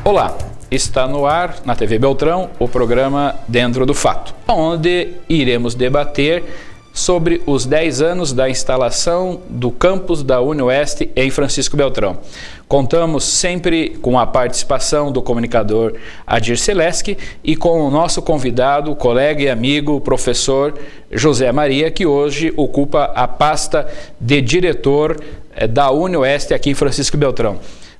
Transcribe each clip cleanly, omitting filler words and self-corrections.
Olá, está no ar na TV Beltrão o programa Dentro do Fato, onde iremos debater sobre os 10 anos da instalação do campus da UniOeste em Francisco Beltrão. Contamos sempre com a participação do comunicador Adir Seleski e com o nosso convidado, colega e amigo, professor José Maria, que hoje ocupa a pasta de diretor da UniOeste aqui em Francisco Beltrão.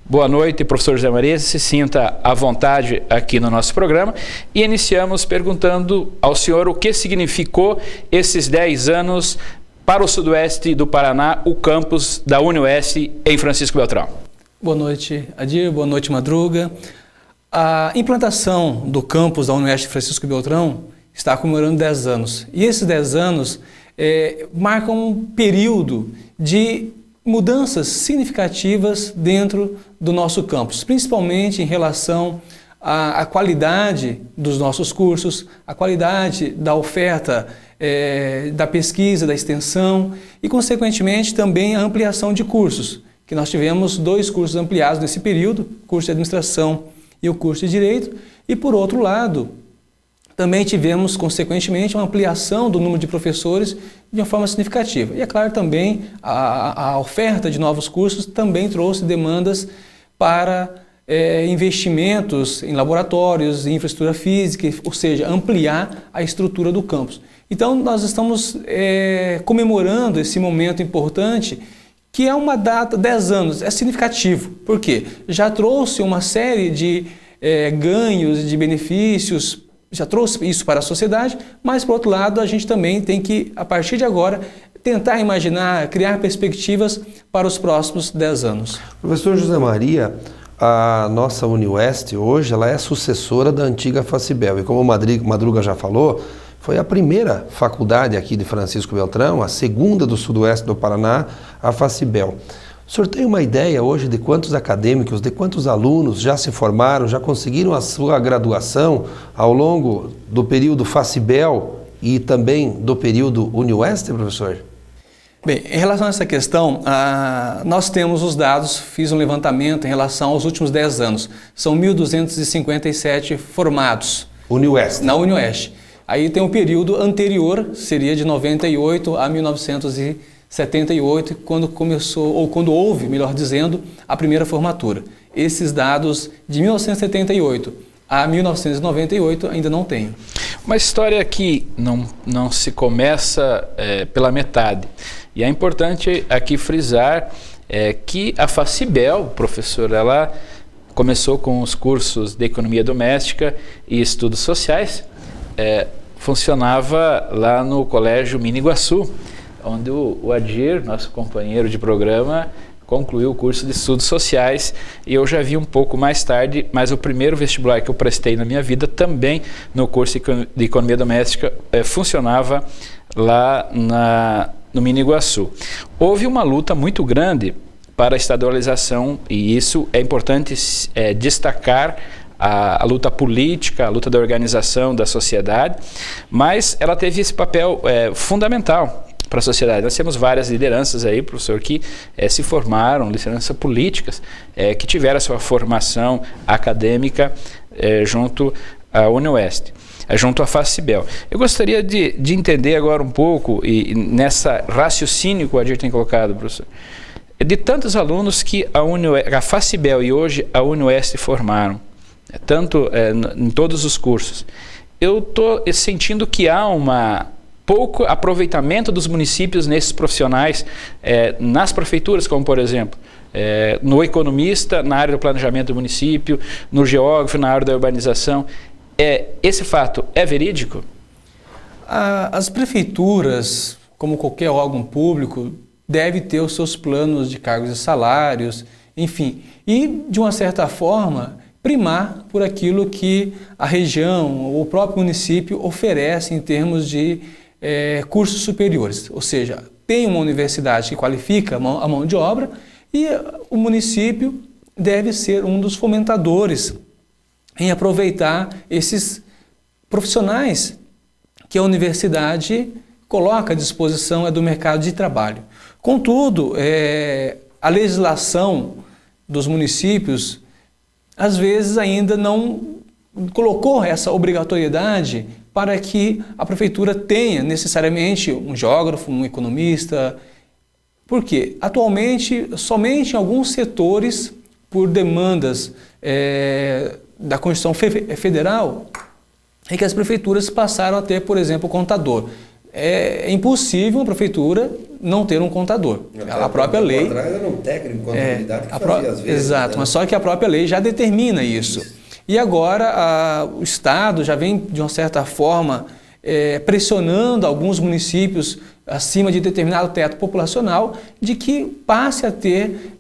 Boa noite, professor José Maria, se sinta à vontade aqui no nosso programa e iniciamos perguntando ao senhor o que significou esses 10 anos para o sudoeste do Paraná, o campus da UniOeste em Francisco Beltrão. Boa noite, Adir, boa noite, Madruga. A implantação do campus da UniOeste Francisco Beltrão está comemorando 10 anos e esses 10 anos marcam um período de mudanças significativas dentro do nosso campus, principalmente em relação à qualidade dos nossos cursos, a qualidade da oferta, da pesquisa, da extensão e, consequentemente, também a ampliação de cursos, que nós tivemos 2 cursos ampliados nesse período, o curso de Administração e o curso de Direito, e, por outro lado, também tivemos, consequentemente, uma ampliação do número de professores de uma forma significativa. E, é claro, também a oferta de novos cursos também trouxe demandas para investimentos em laboratórios, em infraestrutura física, ou seja, ampliar a estrutura do campus. Então, nós estamos comemorando esse momento importante, que é uma data, 10 anos, é significativo. Por quê? Já trouxe uma série de ganhos, de benefícios, já trouxe isso para a sociedade, mas, por outro lado, a gente também tem que, a partir de agora, tentar imaginar, criar perspectivas para os próximos 10 anos. Professor José Maria, a nossa UniOeste hoje ela é sucessora da antiga Facibel e, como o Madruga já falou, foi a primeira faculdade aqui de Francisco Beltrão, a segunda do sudoeste do Paraná, a Facibel. O senhor tem uma ideia hoje de quantos acadêmicos, de quantos alunos já se formaram, já conseguiram a sua graduação ao longo do período Facibel e também do período UniOeste, professor? Bem, em relação a essa questão, nós temos os dados, fiz um levantamento em relação aos últimos 10 anos. São 1.257 formados na UniOeste. Aí tem um período anterior, seria de 98 a 1978, quando começou, ou quando houve, melhor dizendo, a primeira formatura. Esses dados de 1978 a 1998 ainda não tenho. Uma história que não se começa pela metade. E é importante aqui frisar que a Facibel, professor, ela começou com os cursos de Economia Doméstica e Estudos Sociais, funcionava lá no Colégio Miniguaçu, onde o Adir, nosso companheiro de programa, concluiu o curso de Estudos Sociais e eu já vi um pouco mais tarde, mas o primeiro vestibular que eu prestei na minha vida também no curso de Economia Doméstica funcionava lá no Miniguaçu. Houve uma luta muito grande para a estadualização e isso é importante destacar a luta política, a luta da organização da sociedade, mas ela teve esse papel fundamental para a sociedade. Nós temos várias lideranças aí, professor, que se formaram, lideranças políticas, que tiveram a sua formação acadêmica junto à UniOeste, junto à Facibel. Eu gostaria de entender agora um pouco, e nessa raciocínio que o Adir tem colocado, professor, de tantos alunos que a Facibel e hoje a UniOeste formaram, tanto em todos os cursos, eu estou sentindo que há pouco aproveitamento dos municípios nesses profissionais, nas prefeituras, como por exemplo, no economista, na área do planejamento do município, no geógrafo, na área da urbanização. Esse fato é verídico? As prefeituras, como qualquer órgão público, devem ter os seus planos de cargos e salários, enfim, e de uma certa forma primar por aquilo que a região ou o próprio município oferece em termos de cursos superiores. Ou seja, tem uma universidade que qualifica a mão de obra e o município deve ser um dos fomentadores em aproveitar esses profissionais que a universidade coloca à disposição do mercado de trabalho. Contudo, a legislação dos municípios às vezes ainda não colocou essa obrigatoriedade para que a prefeitura tenha necessariamente um geógrafo, um economista. Por quê? Atualmente, somente em alguns setores, por demandas da Constituição Federal, é que as prefeituras passaram a ter, por exemplo, contador. É impossível uma prefeitura não ter um contador. A própria lei... Atrás era um técnico de contabilidade que fazia às vezes. Exato, né? mas só que a própria lei já determina isso. E agora o Estado já vem, de uma certa forma, pressionando alguns municípios acima de determinado teto populacional de que passe a ter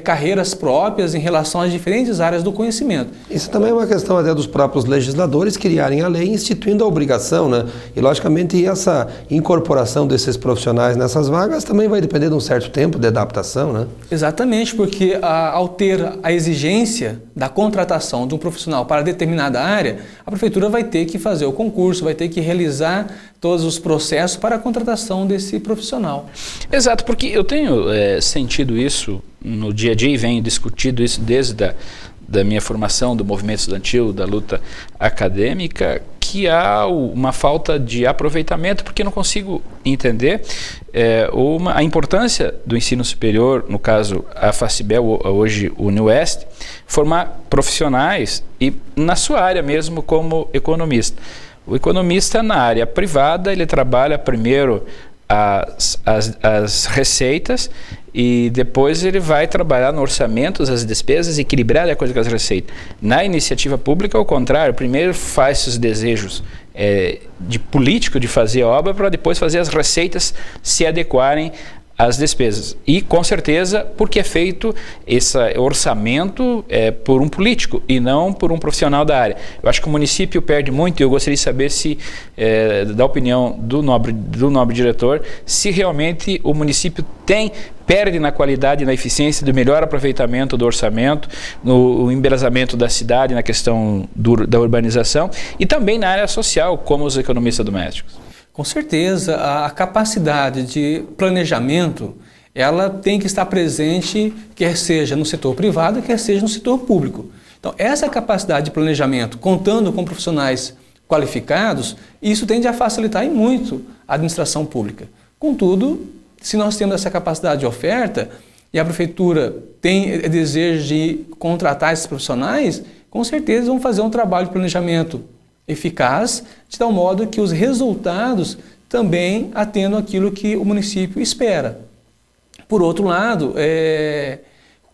carreiras próprias em relação às diferentes áreas do conhecimento. Isso também é uma questão até dos próprios legisladores criarem a lei instituindo a obrigação, né? E logicamente essa incorporação desses profissionais nessas vagas também vai depender de um certo tempo de adaptação, né? Exatamente, porque ao ter a exigência da contratação de um profissional para determinada área, a prefeitura vai ter que fazer o concurso, vai ter que realizar todos os processos para a contratação desse profissional. Exato, porque eu tenho sentido isso no dia a dia e venho discutindo isso desde da minha formação do movimento estudantil, da luta acadêmica, que há uma falta de aproveitamento, porque eu não consigo entender a importância do ensino superior, no caso a Facibel, hoje o UniOeste, formar profissionais e na sua área mesmo como economista. O economista na área privada, ele trabalha primeiro as receitas e depois ele vai trabalhar no orçamento, as despesas, equilibrar de acordo com as receitas. Na iniciativa pública, ao contrário, primeiro faz os desejos de político de fazer obra para depois fazer as receitas se adequarem às despesas. E com certeza porque é feito esse orçamento por um político e não por um profissional da área. Eu acho que o município perde muito e eu gostaria de saber se, da opinião do nobre diretor, se realmente o município perde na qualidade e na eficiência do melhor aproveitamento do orçamento, no embelezamento da cidade, na questão da urbanização e também na área social, como os economistas domésticos. Com certeza, a capacidade de planejamento, ela tem que estar presente, quer seja no setor privado, quer seja no setor público. Então, essa capacidade de planejamento, contando com profissionais qualificados, isso tende a facilitar e muito a administração pública. Contudo, se nós temos essa capacidade de oferta e a prefeitura tem desejo de contratar esses profissionais, com certeza vão fazer um trabalho de planejamento eficaz, de tal modo que os resultados também atendam aquilo que o município espera. Por outro lado,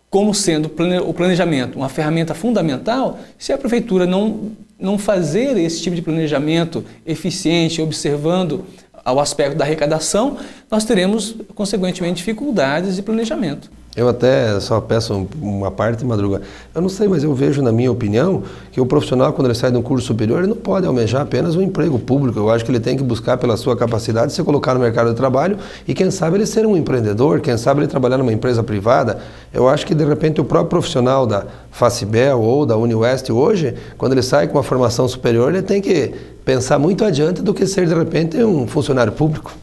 como sendo o planejamento uma ferramenta fundamental, se a prefeitura não fazer esse tipo de planejamento eficiente, observando o aspecto da arrecadação, nós teremos, consequentemente, dificuldades de planejamento. Eu até só peço uma parte, Madruga. Eu não sei, mas eu vejo, na minha opinião, que o profissional, quando ele sai de um curso superior, ele não pode almejar apenas um emprego público. Eu acho que ele tem que buscar, pela sua capacidade, se colocar no mercado de trabalho e, quem sabe, ele ser um empreendedor, quem sabe ele trabalhar numa empresa privada. Eu acho que, de repente, o próprio profissional da Facibel ou da UniOeste hoje, quando ele sai com uma formação superior, ele tem que pensar muito adiante do que ser, de repente, um funcionário público.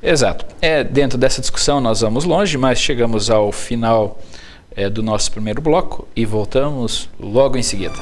Exato. Dentro dessa discussão nós vamos longe, mas chegamos ao final do nosso primeiro bloco e voltamos logo em seguida.